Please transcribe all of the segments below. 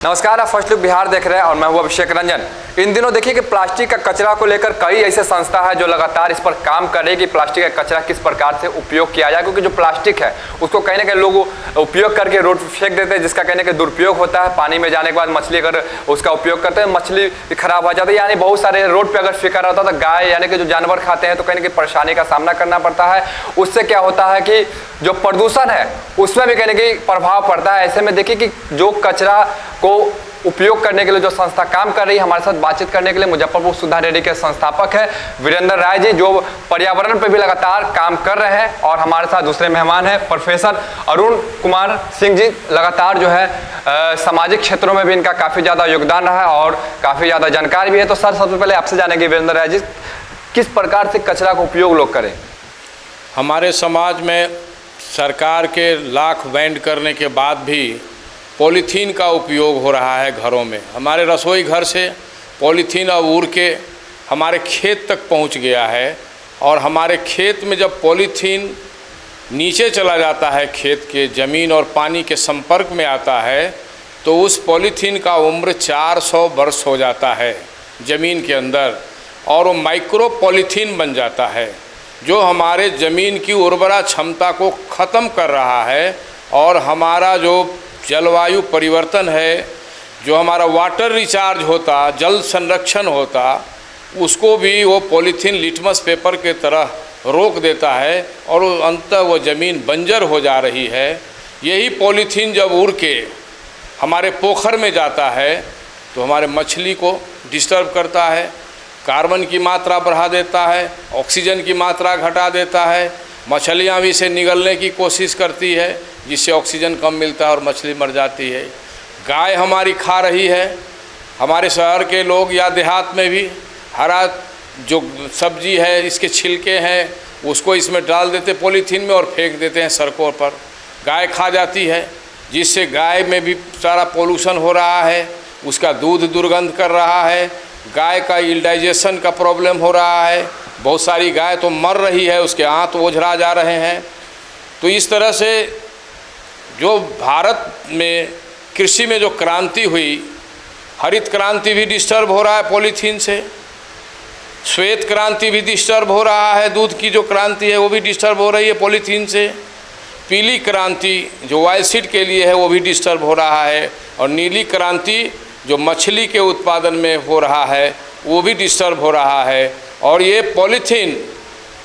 नमस्कार, आप first look Bihar देख रहे हैं और मैं हूं अभिषेक रंजन। इन दिनों देखिए कि प्लास्टिक का कचरा को लेकर कई ऐसे संस्था है जो लगातार इस पर काम कर रही है कि प्लास्टिक का कचरा किस प्रकार से उपयोग किया जाए, क्योंकि जो प्लास्टिक है उसको कहीं ना कहीं लोग उपयोग करके रोड पर फेंक देते हैं, जिसका कहीं ना कहीं दुरुपयोग होता है। पानी में जाने के बाद मछली अगर उसका उपयोग करते हैं, मछली खराब हो जाती है। यानी बहुत सारे रोड पर अगर फेंका रहता है तो गाय यानी कि जो जानवर खाते हैं तो कहीं ना कहीं परेशानी का सामना करना पड़ता है। उससे क्या होता है कि जो प्रदूषण है उसमें भी कहीं ना कहीं प्रभाव पड़ता है। ऐसे में देखिए कि जो कचरा को उपयोग करने के लिए जो संस्था काम कर रही है, हमारे साथ बातचीत करने के लिए मुजफ्फरपुर सुधा डेयरी के संस्थापक है वीरेंद्र राय जी, जो पर्यावरण पर भी लगातार काम कर रहे हैं। और हमारे साथ दूसरे मेहमान हैं प्रोफेसर अरुण कुमार सिंह जी, लगातार जो है सामाजिक क्षेत्रों में भी इनका काफ़ी ज़्यादा योगदान रहा है और काफ़ी ज़्यादा जानकारी भी है। तो सर, सबसे पहले आपसे जानेंगे वीरेंद्र राय जी, किस प्रकार से कचरा का उपयोग लोग करें? हमारे समाज में सरकार के लाख बैंड करने के बाद भी पॉलीथीन का उपयोग हो रहा है घरों में। हमारे रसोई घर से पॉलीथीन अब उड़ के हमारे खेत तक पहुंच गया है, और हमारे खेत में जब पॉलीथीन नीचे चला जाता है, खेत के ज़मीन और पानी के संपर्क में आता है, तो उस पॉलीथीन का उम्र 400 वर्ष हो जाता है ज़मीन के अंदर, और वो माइक्रो पॉलीथीन बन जाता है जो हमारे ज़मीन की उर्वरा क्षमता को ख़त्म कर रहा है। और हमारा जो जलवायु परिवर्तन है, जो हमारा वाटर रिचार्ज होता, जल संरक्षण होता, उसको भी वो पॉलीथीन लिटमस पेपर के तरह रोक देता है और अंततः वो ज़मीन बंजर हो जा रही है। यही पॉलीथीन जब उड़ के हमारे पोखर में जाता है तो हमारे मछली को डिस्टर्ब करता है, कार्बन की मात्रा बढ़ा देता है, ऑक्सीजन की मात्रा घटा देता है। मछलियाँ भी इसे निगलने की कोशिश करती है, जिससे ऑक्सीजन कम मिलता है और मछली मर जाती है। गाय हमारी खा रही है। हमारे शहर के लोग या देहात में भी हरा जो सब्जी है, इसके छिलके हैं, उसको इसमें डाल देते पॉलीथीन में और फेंक देते हैं सड़कों पर। गाय खा जाती है, जिससे गाय में भी सारा पोल्यूशन हो रहा है, उसका दूध दुर्गंध कर रहा है, गाय का इंडाइजेशन का प्रॉब्लम हो रहा है। बहुत सारी गाय तो मर रही है, उसके आंत ओझरा जा रहे हैं। तो इस तरह से जो भारत में कृषि में जो क्रांति हुई, हरित क्रांति भी डिस्टर्ब हो रहा है पॉलीथीन से, श्वेत क्रांति भी डिस्टर्ब हो रहा है, दूध की जो क्रांति है वो भी डिस्टर्ब हो रही है पॉलीथीन से, पीली क्रांति जो ऑयलसीड के लिए है वो भी डिस्टर्ब हो रहा है, और नीली क्रांति जो मछली के उत्पादन में हो रहा है वो भी डिस्टर्ब हो रहा है। और ये पॉलीथीन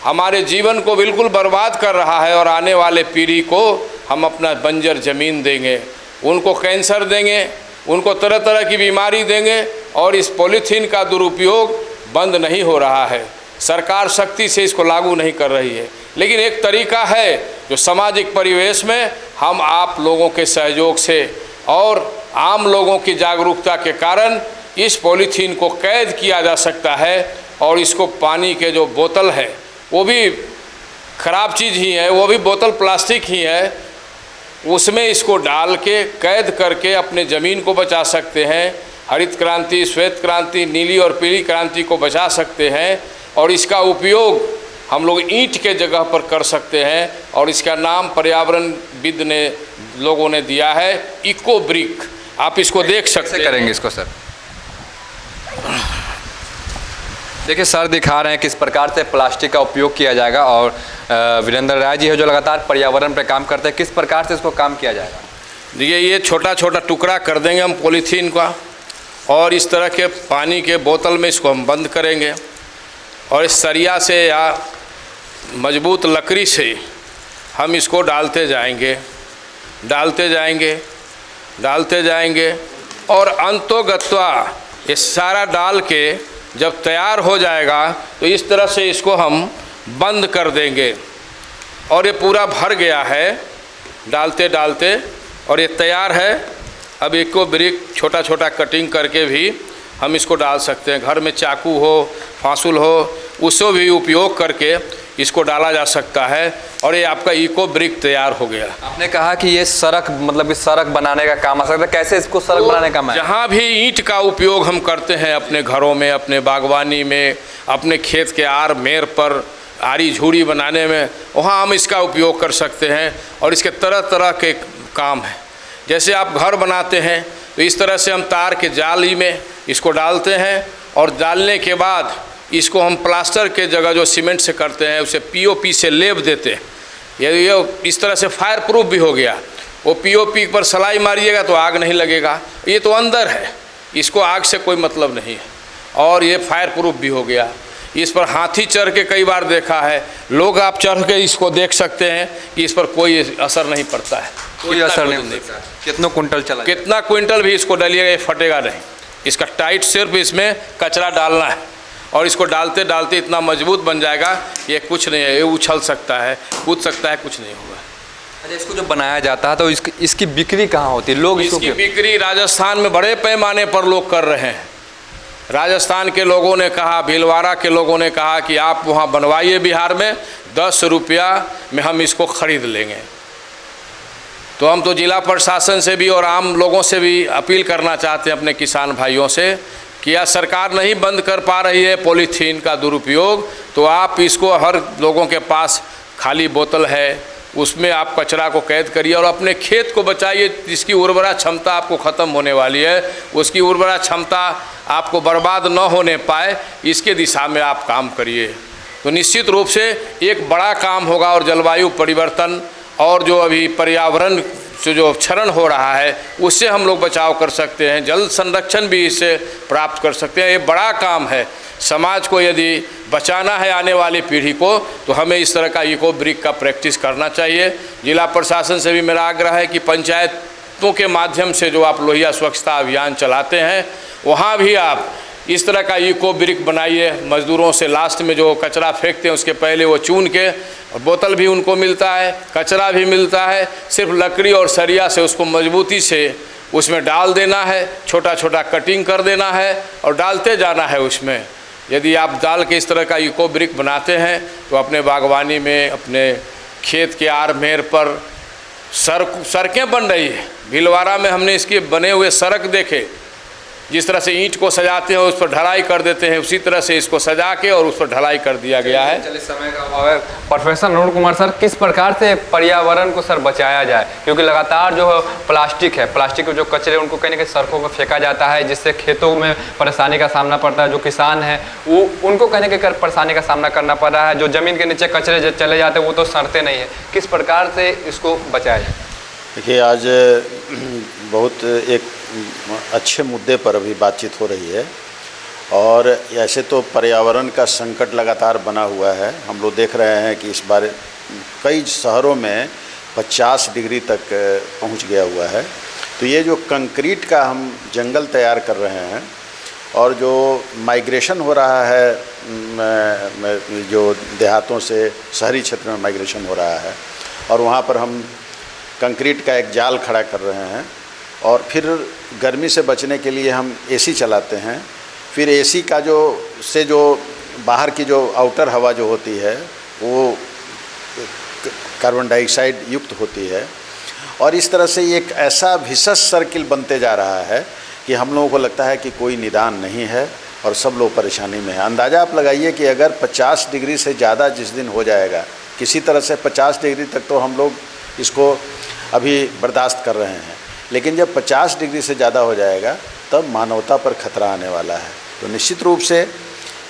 हमारे जीवन को बिल्कुल बर्बाद कर रहा है, और आने वाले पीढ़ी को हम अपना बंजर ज़मीन देंगे, उनको कैंसर देंगे, उनको तरह तरह की बीमारी देंगे। और इस पॉलीथीन का दुरुपयोग बंद नहीं हो रहा है, सरकार सख्ती से इसको लागू नहीं कर रही है। लेकिन एक तरीका है जो सामाजिक परिवेश में हम आप लोगों के सहयोग से और आम लोगों की जागरूकता के कारण इस पॉलीथीन को कैद किया जा सकता है। और इसको पानी के जो बोतल है वो भी ख़राब चीज़ ही है, वो भी बोतल प्लास्टिक ही है, उसमें इसको डाल के कैद करके अपने ज़मीन को बचा सकते हैं। हरित क्रांति, श्वेत क्रांति, नीली और पीली क्रांति को बचा सकते हैं। और इसका उपयोग हम लोग ईंट के जगह पर कर सकते हैं, और इसका नाम पर्यावरणविद ने लोगों ने दिया है इको ब्रिक। आप इसको देख सकते करेंगे इसको सर। देखिए सर दिखा रहे हैं किस प्रकार से प्लास्टिक का उपयोग किया जाएगा, और वीरेंद्र राय जी है जो लगातार पर्यावरण पर काम करते हैं, किस प्रकार से इसको काम किया जाएगा। देखिए, ये छोटा छोटा टुकड़ा कर देंगे हम पॉलीथीन का, और इस तरह के पानी के बोतल में इसको हम बंद करेंगे, और इस सरिया से या मजबूत लकड़ी से हम इसको डालते जाएंगे, डालते जाएंगे, डालते जाएंगे, और अंतोगत्वा ये सारा डाल के जब तैयार हो जाएगा तो इस तरह से इसको हम बंद कर देंगे। और ये पूरा भर गया है डालते डालते, और ये तैयार है। अब इको ब्रिक छोटा छोटा कटिंग करके भी हम इसको डाल सकते हैं। घर में चाकू हो, फांसुल हो, उससे भी उपयोग करके इसको डाला जा सकता है, और ये आपका इको ब्रिक तैयार हो गया। आपने कहा कि ये सड़क, मतलब इस सड़क बनाने का काम आ सकता है, कैसे इसको सड़क बनाने का काम है? जहाँ भी ईंट का उपयोग हम करते हैं अपने घरों में, अपने बागवानी में, अपने खेत के आर मेर पर आरी झूड़ी बनाने में, वहाँ हम इसका उपयोग कर सकते हैं। और इसके तरह तरह के काम हैं। जैसे आप घर बनाते हैं तो इस तरह से हम तार के जाली में इसको डालते हैं और डालने के बाद इसको हम प्लास्टर के जगह जो सीमेंट से करते हैं उसे पीओपी से लेप देते हैं। ये इस तरह से फायर प्रूफ भी हो गया। वो पीओपी पर सलाई मारिएगा तो आग नहीं लगेगा, ये तो अंदर है, इसको आग से कोई मतलब नहीं है। और ये फायर प्रूफ भी हो गया। इस पर हाथी चढ़ के कई बार देखा है लोग, आप चढ़ के इसको देख सकते हैं कि इस पर कोई असर नहीं पड़ता है, कोई असर नहीं होता। कितना कुंटल चला, कितना क्विंटल भी इसको डालिएगा ये फटेगा नहीं। इसका टाइट सिर्फ इसमें कचरा डालना है और इसको डालते डालते इतना मजबूत बन जाएगा ये कुछ नहीं है, ये उछल सकता है, कूद सकता है, कुछ नहीं होगा। अच्छा, इसको जो बनाया जाता है तो इसकी बिक्री कहाँ होती है? लोग इसकी बिक्री राजस्थान में बड़े पैमाने पर लोग कर रहे हैं। राजस्थान के लोगों ने कहा, भीलवाड़ा के लोगों ने कहा कि आप वहाँ बनवाइए बिहार में, 10 रुपया में हम इसको ख़रीद लेंगे। तो हम तो जिला प्रशासन से भी और आम लोगों से भी अपील करना चाहते हैं अपने किसान भाइयों से कि या सरकार नहीं बंद कर पा रही है पॉलीथीन का दुरुपयोग, तो आप इसको हर लोगों के पास खाली बोतल है उसमें आप कचरा को कैद करिए और अपने खेत को बचाइए। जिसकी उर्वरा क्षमता आपको ख़त्म होने वाली है, उसकी उर्वरा क्षमता आपको बर्बाद न होने पाए, इसके दिशा में आप काम करिए। तो निश्चित रूप से एक बड़ा काम होगा और जलवायु परिवर्तन और जो अभी पर्यावरण से जो क्षरण हो रहा है उससे हम लोग बचाव कर सकते हैं, जल संरक्षण भी इससे प्राप्त कर सकते हैं। ये बड़ा काम है। समाज को यदि बचाना है आने वाली पीढ़ी को तो हमें इस तरह का इको ब्रिक का प्रैक्टिस करना चाहिए। जिला प्रशासन से भी मेरा आग्रह है कि पंचायतों के माध्यम से जो आप लोहिया स्वच्छता अभियान चलाते हैं वहाँ भी आप इस तरह का इको ब्रिक बनाइए। मज़दूरों से लास्ट में जो कचरा फेंकते हैं उसके पहले वो चून के, और बोतल भी उनको मिलता है, कचरा भी मिलता है, सिर्फ लकड़ी और सरिया से उसको मजबूती से उसमें डाल देना है, छोटा छोटा कटिंग कर देना है और डालते जाना है उसमें। यदि आप डाल के इस तरह का इको ब्रिक बनाते हैं तो अपने बागवानी में, अपने खेत के आर मेर पर सड़कें बन रही है। भीलवाड़ा में हमने इसके बने हुए सड़क देखे, जिस तरह से ईंट को सजाते हैं उस पर ढलाई कर देते हैं, उसी तरह से इसको सजा के और उस पर ढलाई कर दिया गया है। चलिए, समय का अभाव है। प्रोफेसर अरुण कुमार सर, किस प्रकार से पर्यावरण को सर बचाया जाए, क्योंकि लगातार जो प्लास्टिक है, प्लास्टिक के जो कचरे उनको कहीं ना कहीं सड़कों पर फेंका जाता है, जिससे खेतों में परेशानी का सामना पड़ता है। जो किसान है वो उनको कहीं ना कहीं परेशानी का सामना करना पड़ रहा है। जो ज़मीन के नीचे कचरे चले जाते हैं वो तो सड़ते नहीं है। किस प्रकार से इसको बचाया जाए? देखिए, आज बहुत एक अच्छे मुद्दे पर अभी बातचीत हो रही है और ऐसे तो पर्यावरण का संकट लगातार बना हुआ है। हम लोग देख रहे हैं कि इस बार कई शहरों में 50 डिग्री तक पहुंच गया हुआ है। तो ये जो कंक्रीट का हम जंगल तैयार कर रहे हैं और जो माइग्रेशन हो रहा है, जो देहातों से शहरी क्षेत्र में माइग्रेशन हो रहा है और वहाँ पर हम कंक्रीट का एक जाल खड़ा कर रहे हैं और फिर गर्मी से बचने के लिए हम एसी चलाते हैं। फिर एसी का जो बाहर की जो आउटर हवा जो होती है वो कार्बन डाइऑक्साइड युक्त होती है और इस तरह से एक ऐसा विशेष सर्किल बनते जा रहा है कि हम लोगों को लगता है कि कोई निदान नहीं है और सब लोग परेशानी में हैं। अंदाज़ा आप लगाइए कि अगर 50 डिग्री से ज़्यादा जिस दिन हो जाएगा, किसी तरह से 50 डिग्री तक तो हम लोग इसको अभी बर्दाश्त कर रहे हैं, लेकिन जब 50 डिग्री से ज़्यादा हो जाएगा तब मानवता पर खतरा आने वाला है। तो निश्चित रूप से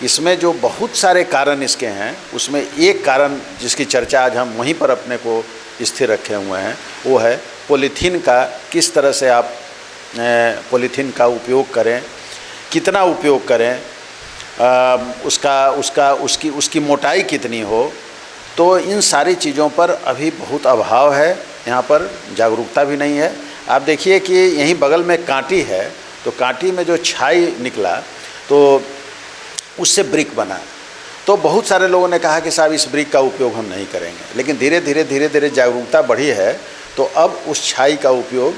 इसमें जो बहुत सारे कारण इसके हैं, उसमें एक कारण जिसकी चर्चा आज हम वहीं पर अपने को स्थिर रखे हुए हैं वो है पॉलीथीन का। किस तरह से आप पॉलीथीन का उपयोग करें, कितना उपयोग करें, उसकी मोटाई कितनी हो। तो इन सारी चीज़ों पर अभी बहुत अभाव है, यहाँ पर जागरूकता भी नहीं है। आप देखिए कि यहीं बगल में कांटी है, तो कांटी में जो छाई निकला तो उससे ब्रिक बना। तो बहुत सारे लोगों ने कहा कि साहब इस ब्रिक का उपयोग हम नहीं करेंगे, लेकिन धीरे धीरे जागरूकता बढ़ी है तो अब उस छाई का उपयोग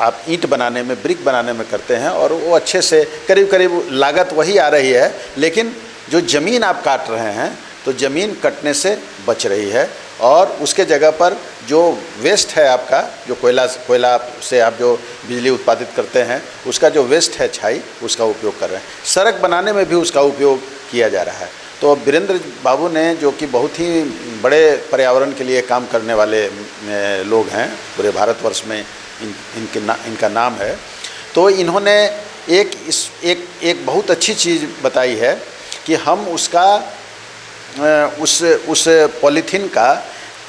आप ईंट बनाने में, ब्रिक बनाने में करते हैं और वो अच्छे से करीब लागत वही आ रही है, लेकिन जो ज़मीन आप काट रहे हैं तो ज़मीन कटने से बच रही है और उसके जगह पर जो वेस्ट है आपका, जो कोयला से आप जो बिजली उत्पादित करते हैं उसका जो वेस्ट है छाई, उसका उपयोग कर रहे हैं। सड़क बनाने में भी उसका उपयोग किया जा रहा है। तो वीरेंद्र बाबू ने, जो कि बहुत ही बड़े पर्यावरण के लिए काम करने वाले लोग हैं पूरे भारतवर्ष में, इनका नाम है, तो इन्होंने एक बहुत अच्छी चीज़ बताई है कि हम उसका उस पॉलीथीन का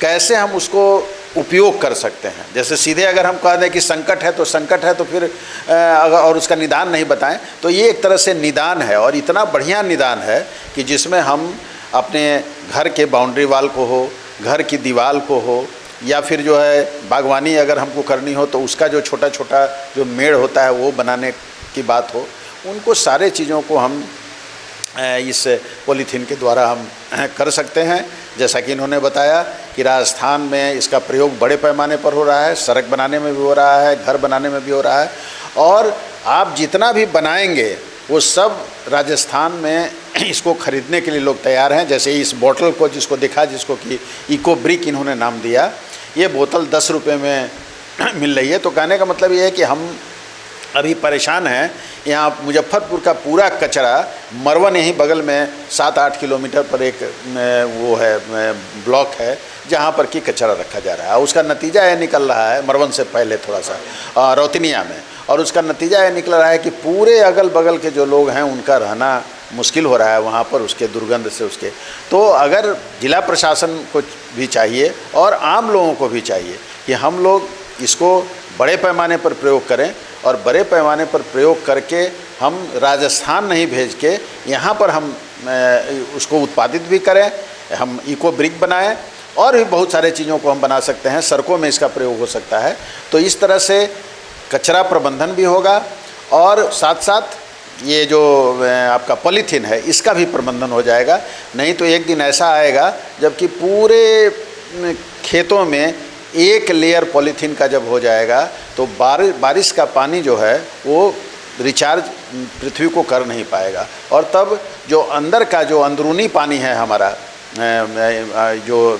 कैसे हम उसको उपयोग कर सकते हैं। जैसे सीधे अगर हम कह दें कि संकट है तो फिर अगर और उसका निदान नहीं बताएं, तो ये एक तरह से निदान है, और इतना बढ़िया निदान है कि जिसमें हम अपने घर के बाउंड्री वाल को हो, घर की दीवार को हो, या फिर जो है बागवानी अगर हमको करनी हो तो उसका जो छोटा छोटा जो मेड़ होता है वो बनाने की बात हो, उनको सारे चीज़ों को हम इस पॉलीथीन के द्वारा हम कर सकते हैं। जैसा कि इन्होंने बताया कि राजस्थान में इसका प्रयोग बड़े पैमाने पर हो रहा है, सड़क बनाने में भी हो रहा है, घर बनाने में भी हो रहा है, और आप जितना भी बनाएंगे वो सब राजस्थान में इसको खरीदने के लिए लोग तैयार हैं। जैसे इस बोतल को जिसको दिखा, जिसको कि इको ब्रिक इन्होंने नाम दिया, ये बोतल 10 रुपये में मिल रही है। तो कहने का मतलब ये है कि हम अभी परेशान हैं। यहाँ मुजफ्फरपुर का पूरा कचरा, मरवन यहीं बगल में 7-8 किलोमीटर पर एक वो है ब्लॉक है जहाँ पर कि कचरा रखा जा रहा है। उसका नतीजा ये निकल रहा है, मरवन से पहले थोड़ा सा रौतनिया में, और उसका नतीजा ये निकल रहा है कि पूरे अगल बगल के जो लोग हैं उनका रहना मुश्किल हो रहा है वहाँ पर, उसके दुर्गंध से उसके। तो अगर जिला प्रशासन को भी चाहिए और आम लोगों को भी चाहिए कि हम लोग इसको बड़े पैमाने पर प्रयोग करें, और बड़े पैमाने पर प्रयोग करके हम राजस्थान नहीं भेज के यहाँ पर हम उसको उत्पादित भी करें, हम इको ब्रिक बनाएं, और भी बहुत सारे चीज़ों को हम बना सकते हैं। सड़कों में इसका प्रयोग हो सकता है। तो इस तरह से कचरा प्रबंधन भी होगा, और साथ साथ ये जो आपका पॉलीथीन है इसका भी प्रबंधन हो जाएगा। नहीं तो एक दिन ऐसा आएगा जबकि पूरे खेतों में एक लेयर पॉलीथीन का जब हो जाएगा तो बारिश का पानी जो है वो रिचार्ज पृथ्वी को कर नहीं पाएगा, और तब जो अंदर का जो अंदरूनी पानी है हमारा, जो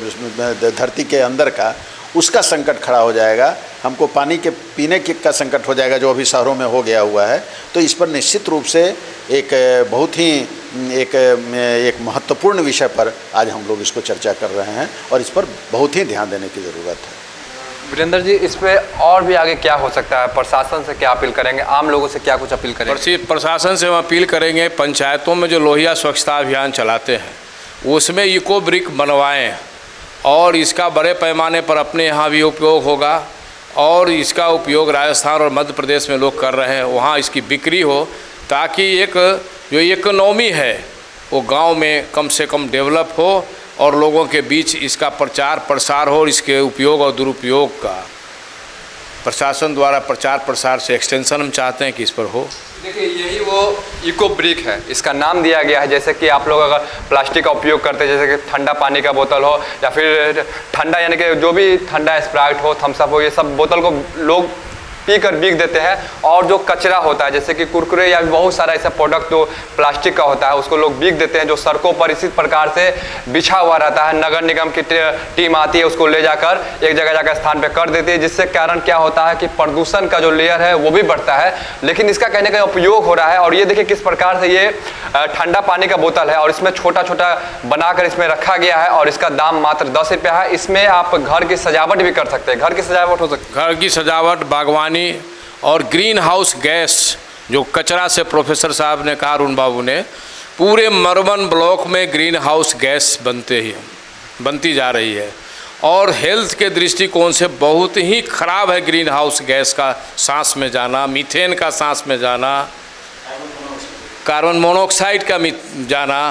धरती के अंदर का, उसका संकट खड़ा हो जाएगा। हमको पानी के पीने का संकट हो जाएगा, जो अभी शहरों में हो गया हुआ है। तो इस पर निश्चित रूप से एक बहुत ही एक महत्वपूर्ण विषय पर आज हम लोग इसको चर्चा कर रहे हैं, और इस पर बहुत ही ध्यान देने की ज़रूरत है। वीरेंद्र जी, इस पे और भी आगे क्या हो सकता है? प्रशासन से क्या अपील करेंगे? आम लोगों से क्या कुछ अपील करेंगे? प्रशासन से हम अपील करेंगे, पंचायतों में जो लोहिया स्वच्छता अभियान चलाते हैं उसमें इको ब्रिक बनवाएं, और इसका बड़े पैमाने पर अपने यहाँ भी उपयोग होगा, और इसका उपयोग राजस्थान और मध्य प्रदेश में लोग कर रहे हैं, वहाँ इसकी बिक्री हो, ताकि एक जो इकोनॉमी है वो गांव में कम से कम डेवलप हो, और लोगों के बीच इसका प्रचार प्रसार हो। इसके उपयोग और दुरुपयोग का प्रशासन द्वारा प्रचार प्रसार से एक्सटेंशन हम चाहते हैं कि इस पर हो। देखिए, यही वो इको ब्रिक है, इसका नाम दिया गया है। जैसे कि आप लोग अगर प्लास्टिक का उपयोग करते हैं, जैसे कि ठंडा पानी का बोतल हो, या फिर ठंडा यानी कि जो भी ठंडा स्प्राइट हो, थम्स अप हो, ये सब बोतल को लोग पी कर बिक देते हैं। और जो कचरा होता है, जैसे कि कुरकुरे या बहुत सारा ऐसा प्रोडक्ट जो प्लास्टिक का होता है, उसको लोग बिक देते हैं, जो सड़कों पर इसी प्रकार से बिछा हुआ रहता है। नगर निगम की टीम आती है, उसको ले जाकर एक जगह जाकर स्थान पे कर देती है, जिससे कारण क्या होता है कि प्रदूषण का जो लेयर है वो भी बढ़ता है। लेकिन इसका कहने का उपयोग हो रहा है। और ये देखिए किस प्रकार से ये ठंडा पानी का बोतल है, और इसमें छोटा छोटा बनाकर इसमें रखा गया है, और इसका दाम मात्र 10 रुपया है। इसमें आप घर की सजावट भी कर सकते हैं, घर की सजावट हो सकती है, घर की सजावट, बागवानी, और ग्रीन हाउस गैस जो कचरा से प्रोफेसर साहब ने कहा, अरुण बाबू ने, पूरे मरवन ब्लॉक में ग्रीन हाउस गैस बनती जा रही है, और हेल्थ के दृष्टिकोण से बहुत ही खराब है ग्रीन हाउस गैस का सांस में जाना, मीथेन का सांस में जाना, कार्बन मोनोऑक्साइड का जाना,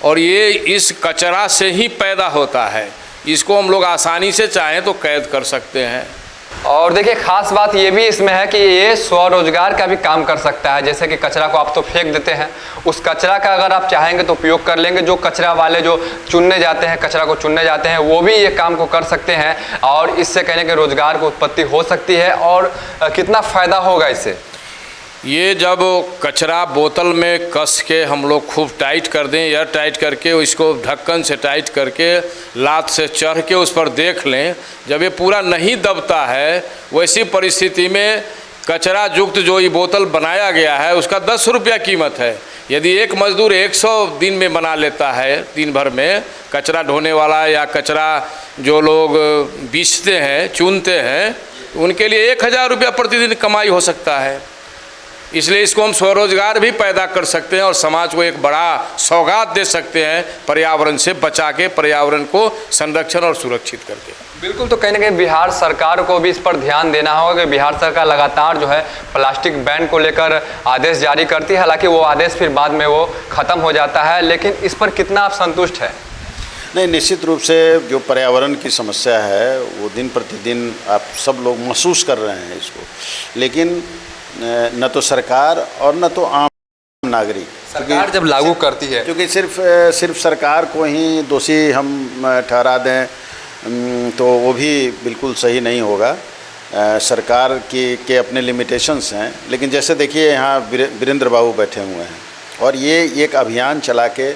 और ये इस कचरा से ही पैदा होता है। इसको हम लोग आसानी से चाहें तो कैद कर सकते हैं। और देखिए खास बात ये भी इसमें है कि ये स्वरोजगार का भी काम कर सकता है। जैसे कि कचरा को आप तो फेंक देते हैं, उस कचरा का अगर आप चाहेंगे तो उपयोग कर लेंगे। जो कचरा वाले जो चुनने जाते हैं, कचरा को चुनने जाते हैं, वो भी ये काम को कर सकते हैं, और इससे कहने के रोजगार को उत्पत्ति हो सकती है। और कितना फ़ायदा होगा इससे? ये जब कचरा बोतल में कस के हम लोग खूब टाइट कर दें, या टाइट करके इसको ढक्कन से टाइट करके लात से चढ़ के उस पर देख लें, जब ये पूरा नहीं दबता है, वैसी परिस्थिति में कचरा युक्त जो ये बोतल बनाया गया है उसका 10 रुपया कीमत है। यदि एक मजदूर 100 दिन में बना लेता है, दिन भर में, कचरा ढोने वाला या कचरा जो लोग बीचते हैं, चुनते हैं, उनके लिए 1000 रुपया प्रतिदिन कमाई हो सकता है। इसलिए इसको हम स्वरोजगार भी पैदा कर सकते हैं और समाज को एक बड़ा सौगात दे सकते हैं पर्यावरण से बचा के, पर्यावरण को संरक्षण और सुरक्षित करके। बिल्कुल, तो कहीं ना कहीं बिहार सरकार को भी इस पर ध्यान देना होगा कि बिहार सरकार लगातार जो है प्लास्टिक बैन को लेकर आदेश जारी करती है, हालांकि वो आदेश फिर बाद में वो ख़त्म हो जाता है, लेकिन इस पर कितना आप संतुष्ट हैं? नहीं, निश्चित रूप से जो पर्यावरण की समस्या है वो दिन प्रतिदिन आप सब लोग महसूस कर रहे हैं इसको, लेकिन न तो सरकार और न तो आम नागरिक सरकार जब लागू करती है, क्योंकि सिर्फ सरकार को ही दोषी हम ठहरा दें तो वो भी बिल्कुल सही नहीं होगा। सरकार के अपने लिमिटेशंस हैं, लेकिन जैसे देखिए यहाँ वीरेंद्र बाबू बैठे हुए हैं और ये एक अभियान चला के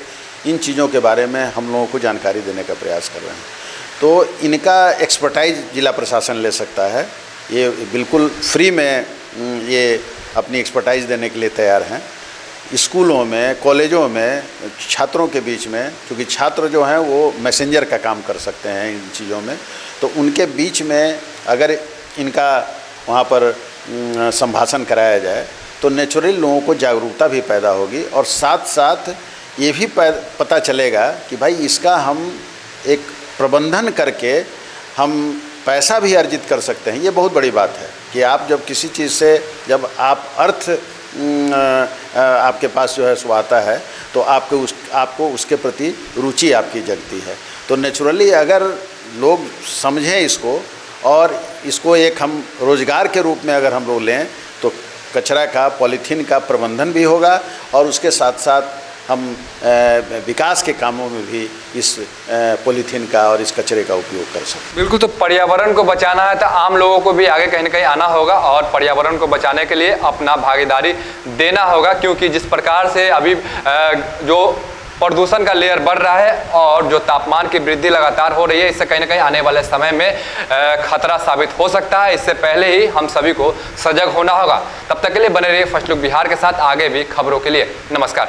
इन चीज़ों के बारे में हम लोगों को जानकारी देने का प्रयास कर रहे हैं। तो इनका एक्सपर्टाइज जिला प्रशासन ले सकता है, ये बिल्कुल फ्री में ये अपनी एक्सपर्टाइज देने के लिए तैयार हैं। स्कूलों में, कॉलेजों में, छात्रों के बीच में, क्योंकि छात्र जो हैं वो मैसेंजर का काम कर सकते हैं इन चीज़ों में, तो उनके बीच में अगर इनका वहाँ पर संभाषण कराया जाए तो नेचुरली लोगों को जागरूकता भी पैदा होगी और साथ साथ ये भी पता चलेगा कि भाई इसका हम एक प्रबंधन करके हम पैसा भी अर्जित कर सकते हैं। ये बहुत बड़ी बात है कि आप जब किसी चीज़ से जब आप अर्थ आपके पास जो है सो आता है तो आपको उसके प्रति रुचि आपकी जगती है। तो नेचुरली अगर लोग समझें इसको और इसको एक हम रोज़गार के रूप में अगर हम लोग लें तो कचरा का, पॉलीथीन का प्रबंधन भी होगा और उसके साथ साथ हम विकास के कामों में भी इस पॉलीथीन का और इस कचरे का उपयोग कर सकते हैं। बिल्कुल, तो पर्यावरण को बचाना है तो आम लोगों को भी आगे कहीं ना कहीं आना होगा और पर्यावरण को बचाने के लिए अपना भागीदारी देना होगा, क्योंकि जिस प्रकार से अभी जो प्रदूषण का लेयर बढ़ रहा है और जो तापमान की वृद्धि लगातार हो रही है, इससे कहीं ना कहीं आने वाले समय में खतरा साबित हो सकता है। इससे पहले ही हम सभी को सजग होना होगा। तब तक के लिए बने रहिए फर्स्ट लुक बिहार के साथ, आगे भी खबरों के लिए नमस्कार।